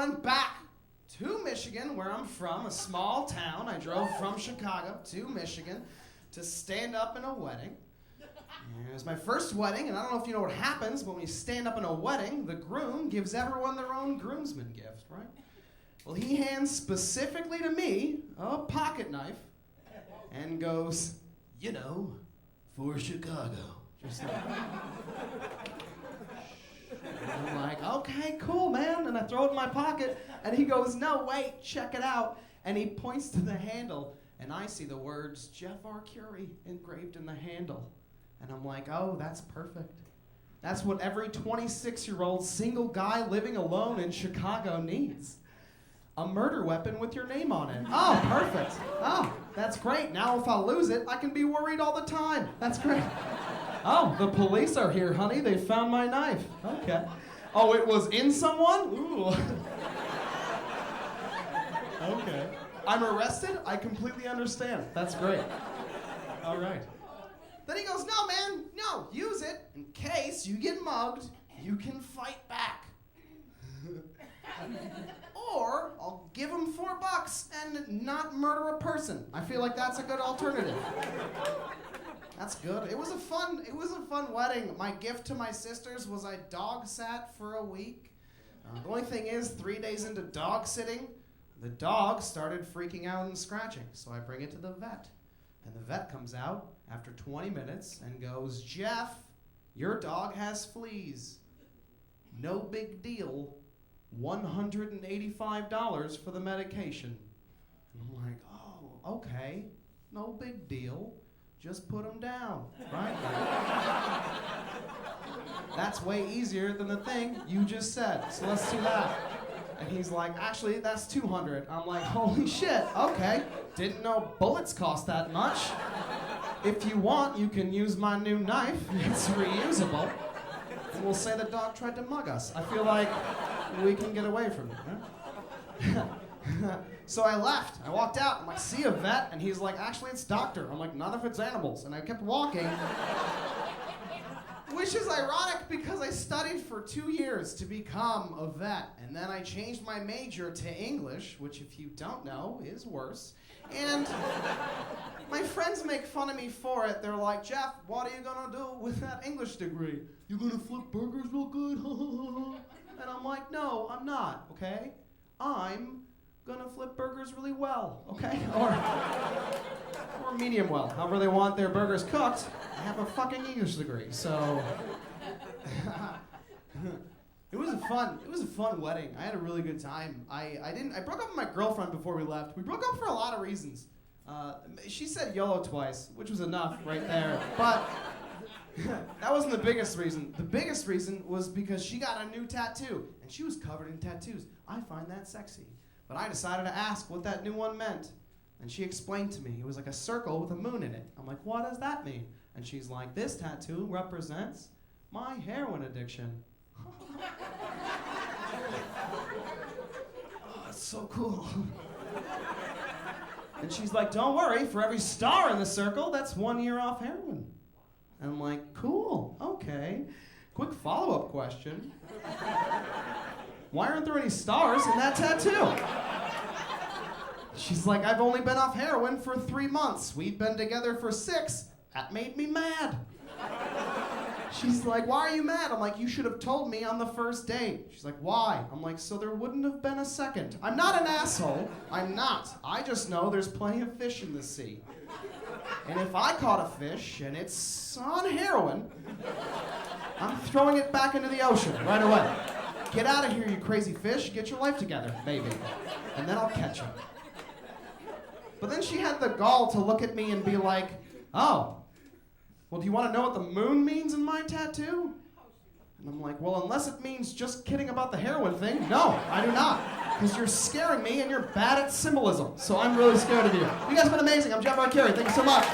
went back to Michigan, where I'm from, a small town. I drove from Chicago to Michigan to stand up in a wedding. And it was my first wedding, and I don't know if you know what happens, but when you stand up in a wedding, the groom gives everyone their own groomsman gift, right? Well, he hands specifically to me a pocket knife and goes, you know, for Chicago. Just like, and I'm like, okay, cool, man. And I throw it in my pocket, and he goes, no, wait, check it out. And he points to the handle, and I see the words Jeff Arcuri engraved in the handle. And I'm like, oh, that's perfect. That's what every 26-year-old single guy living alone in Chicago needs. A murder weapon with your name on it. Oh, perfect. Oh, that's great. Now if I lose it, I can be worried all the time. That's great. Oh, the police are here, honey. They found my knife. Okay. Oh, it was in someone? Ooh. Okay. I'm arrested? I completely understand. That's great. All right. Then he goes, no, man, no, use it. In case you get mugged, you can fight back. Or I'll give him $4 and not murder a person. I feel like that's a good alternative. That's good. It was a fun wedding. My gift to my sisters was I dog sat for a week. The only thing is, 3 days into dog sitting, the dog started freaking out and scratching. So I bring it to the vet. And the vet comes out after 20 minutes and goes, Jeff, your dog has fleas. No big deal. $185 for the medication. And I'm like, oh, okay. No big deal. Just put him down, right? That's way easier than the thing you just said. So let's do that. And he's like, actually, that's $200. I'm like, holy shit, okay. Didn't know bullets cost that much. If you want, you can use my new knife. It's reusable. And we'll say the dog tried to mug us. I feel like we can get away from it, huh? So I left. I walked out. I'm like, see a vet? And he's like, actually, it's doctor. I'm like, not if it's animals. And I kept walking. Which is ironic because I studied for 2 years to become a vet. And then I changed my major to English, which if you don't know is worse. And my friends make fun of me for it. They're like, Jeff, what are you gonna do with that English degree? You gonna flip burgers real good? And I'm like, no, I'm not, okay? I'm gonna flip burgers really well, okay? Or medium well, however they want their burgers cooked. I have a fucking English degree, so it was a fun wedding. I had a really good time. I broke up with my girlfriend before we left. We broke up for a lot of reasons. She said YOLO twice, which was enough right there. But that wasn't the biggest reason. The biggest reason was because she got a new tattoo, and she was covered in tattoos. I find that sexy. But I decided to ask what that new one meant. And she explained to me. It was like a circle with a moon in it. I'm like, what does that mean? And she's like, this tattoo represents my heroin addiction. Oh, it's so cool. And she's like, don't worry, for every star in the circle, that's 1 year off heroin. And I'm like, cool, okay. Quick follow-up question. Why aren't there any stars in that tattoo? She's like, I've only been off heroin for 3 months. We've been together for 6. That made me mad. She's like, why are you mad? I'm like, you should have told me on the first date. She's like, why? I'm like, so there wouldn't have been a second. I'm not an asshole. I'm not. I just know there's plenty of fish in the sea. And if I caught a fish and it's on heroin, I'm throwing it back into the ocean right away. Get out of here, you crazy fish. Get your life together, maybe. And then I'll catch him. But then she had the gall to look at me and be like, oh, well, do you want to know what the moon means in my tattoo? And I'm like, well, unless it means just kidding about the heroin thing, no, I do not. Because you're scaring me and you're bad at symbolism. So I'm really scared of you. You guys have been amazing. I'm Jeff Arcuri. Thank you so much.